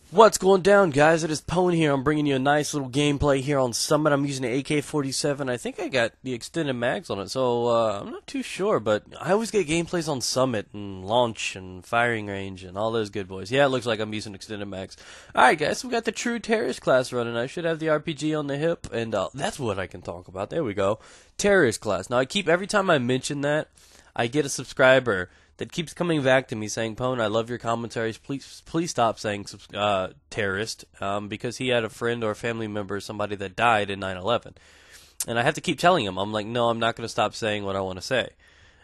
What's going down, guys? It is Pwn here. I'm bringing you a nice little gameplay here on Summit. I'm using the AK-47. I think I got the extended mags on it, so I'm not too sure, but I always get gameplays on Summit and Launch and Firing Range and all those good boys. Yeah, it looks like I'm using extended mags. Alright, guys, we got the True Terrorist class running. I should have the RPG on the hip, and that's what I can talk about. There we go. Terrorist class. Now, every time I mention that, I get a subscriber that keeps coming back to me saying, Pwn, I love your commentaries. Please stop saying terrorist, because he had a friend or a family member, somebody that died in 9/11. And I have to keep telling him, I'm like, no, I'm not going to stop saying what I want to say.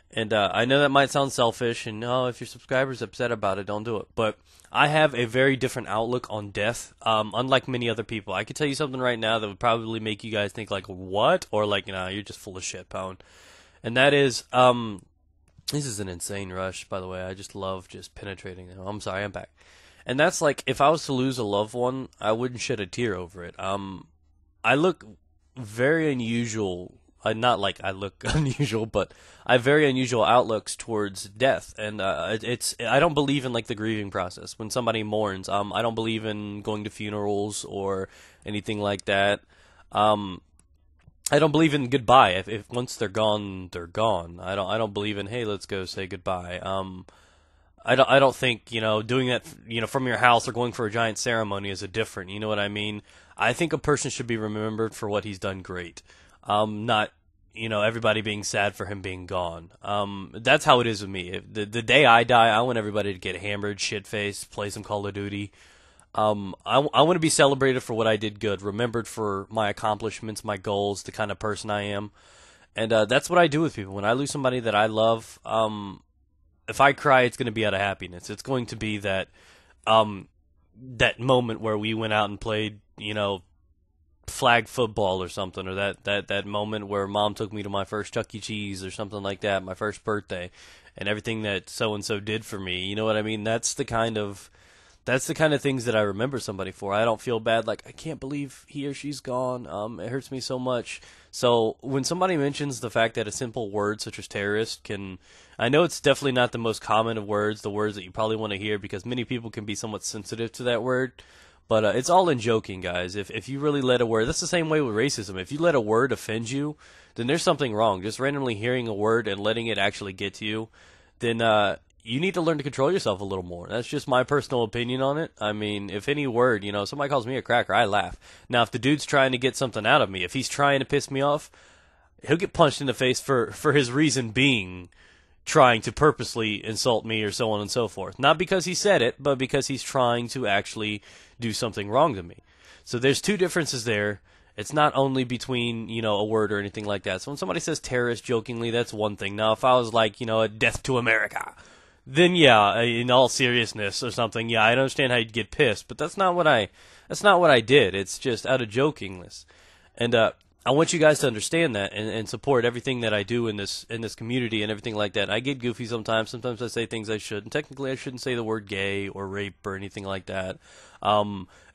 And I know that might sound selfish, and no, if your subscriber's upset about it, don't do it. But I have a very different outlook on death, unlike many other people. I could tell you something right now that would probably make you guys think, like, what? Or like, nah, you're just full of shit, Pwn. And that is, this is an insane rush, by the way. I just love just penetrating them. I'm sorry, I'm back. And that's like, if I was to lose a loved one, I wouldn't shed a tear over it. I look very unusual. Not like I look unusual, but I have very unusual outlooks towards death. And I don't believe in like the grieving process. When somebody mourns, I don't believe in going to funerals or anything like that. I don't believe in goodbye. If once they're gone, they're gone. I don't believe in, hey, let's go say goodbye. I don't think, doing that, from your house or going for a giant ceremony is a different, you know what I mean? I think a person should be remembered for what he's done great. Not, everybody being sad for him being gone. That's how it is with me. The day I die, I want everybody to get hammered, shit-faced, play some Call of Duty. I want to be celebrated for what I did good, remembered for my accomplishments, my goals, the kind of person I am. And that's what I do with people. When I lose somebody that I love, if I cry, it's going to be out of happiness. It's going to be that that moment where we went out and played, flag football or something, or that moment where Mom took me to my first Chuck E. Cheese or something like that, my first birthday, and everything that so-and-so did for me. You know what I mean? That's the kind of things that I remember somebody for. I don't feel bad, like, I can't believe he or she's gone. It hurts me so much. So when somebody mentions the fact that a simple word such as terrorist can, I know it's definitely not the most common of words, the words that you probably want to hear, because many people can be somewhat sensitive to that word. But it's all in joking, guys. If you really let a word, that's the same way with racism. If you let a word offend you, then there's something wrong. Just randomly hearing a word and letting it actually get to you, then you need to learn to control yourself a little more. That's just my personal opinion on it. I mean, if any word, somebody calls me a cracker, I laugh. Now, if the dude's trying to get something out of me, if he's trying to piss me off, he'll get punched in the face for his reason being trying to purposely insult me or so on and so forth. Not because he said it, but because he's trying to actually do something wrong to me. So there's two differences there. It's not only between, a word or anything like that. So when somebody says terrorist jokingly, that's one thing. Now, if I was like, a death to America, then yeah, in all seriousness or something, yeah, I understand how you'd get pissed, but that's not what I did. It's just out of jokingness. And I want you guys to understand that and support everything that I do in this community and everything like that. I get goofy sometimes. Sometimes I say things I shouldn't. Technically, I shouldn't say the word gay or rape or anything like that.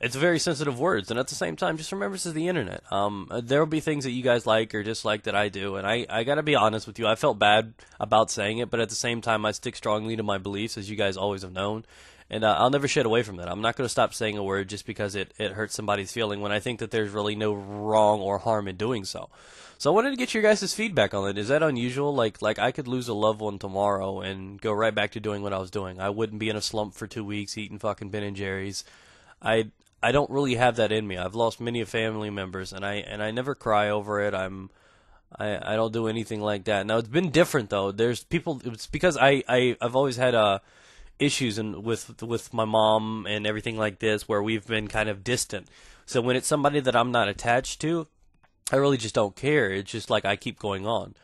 It's very sensitive words, and at the same time, just remember this is the internet. There will be things that you guys like or dislike that I do, and I got to be honest with you. I felt bad about saying it, but at the same time, I stick strongly to my beliefs, as you guys always have known. And I'll never shed away from that. I'm not going to stop saying a word just because it hurts somebody's feeling when I think that there's really no wrong or harm in doing so. So I wanted to get your guys' feedback on it. Is that unusual? Like I could lose a loved one tomorrow and go right back to doing what I was doing. I wouldn't be in a slump for 2 weeks eating fucking Ben and Jerry's. I don't really have that in me. I've lost many family members, and I never cry over it. I don't do anything like that. Now, it's been different, though. There's people, it's because I've always had issues with my mom and everything like this, where we've been kind of distant. So when it's somebody that I'm not attached to, I really just don't care. It's just like I keep going on.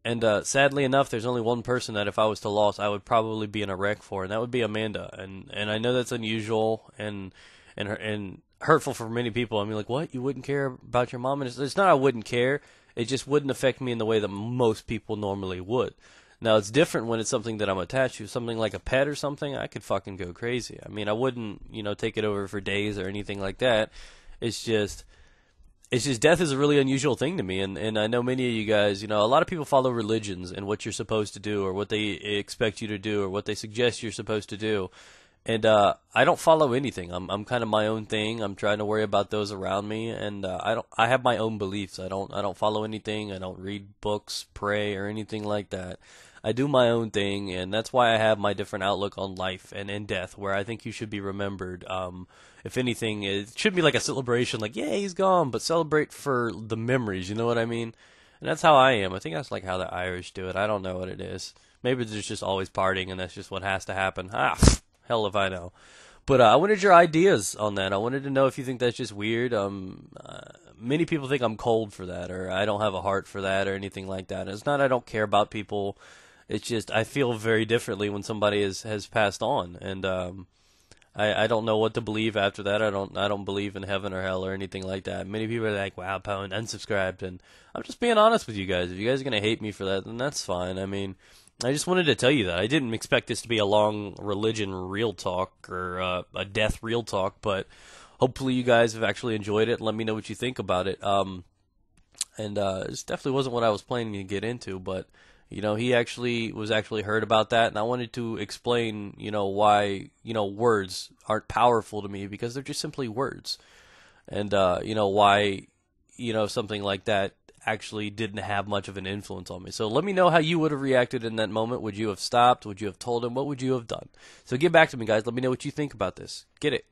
And sadly enough, there's only one person that if I was to lose, I would probably be in a wreck for, and that would be Amanda. And I know that's unusual and hurtful for many people. I mean, like, what? You wouldn't care about your mom? And it's not I wouldn't care. It just wouldn't affect me in the way that most people normally would. Now, it's different when it's something that I'm attached to, something like a pet or something. I could fucking go crazy. I mean, I wouldn't, take it over for days or anything like that. It's just death is a really unusual thing to me, and I know many of you guys, a lot of people follow religions and what you're supposed to do or what they expect you to do or what they suggest you're supposed to do. And I don't follow anything. I'm kind of my own thing. I'm trying to worry about those around me, and I have my own beliefs. I don't follow anything. I don't read books, pray, or anything like that. I do my own thing, and that's why I have my different outlook on life and in death, where I think you should be remembered. If anything, it should be like a celebration, like, yeah, he's gone, but celebrate for the memories. You know what I mean? And that's how I am. I think that's like how the Irish do it. I don't know what it is. Maybe there's just always partying, and that's just what has to happen. Hell if I know. But I wanted your ideas on that. I wanted to know if you think that's just weird. Many people think I'm cold for that, or I don't have a heart for that, or anything like that. And it's not I don't care about people. It's just I feel very differently when somebody has passed on, and I don't know what to believe after that. I don't believe in heaven or hell or anything like that. Many people are like, "Wow, Pwn, unsubscribed," and I'm just being honest with you guys. If you guys are gonna hate me for that, then that's fine. I mean, I just wanted to tell you that. I didn't expect this to be a long religion real talk or a death real talk, but hopefully you guys have actually enjoyed it. Let me know what you think about it. And this definitely wasn't what I was planning to get into, but he actually was actually heard about that, and I wanted to explain, why, words aren't powerful to me because they're just simply words, and why, something like that actually didn't have much of an influence on me. So let me know how you would have reacted in that moment. Would you have stopped? Would you have told him? What would you have done? So get back to me, guys. Let me know what you think about this. Get it.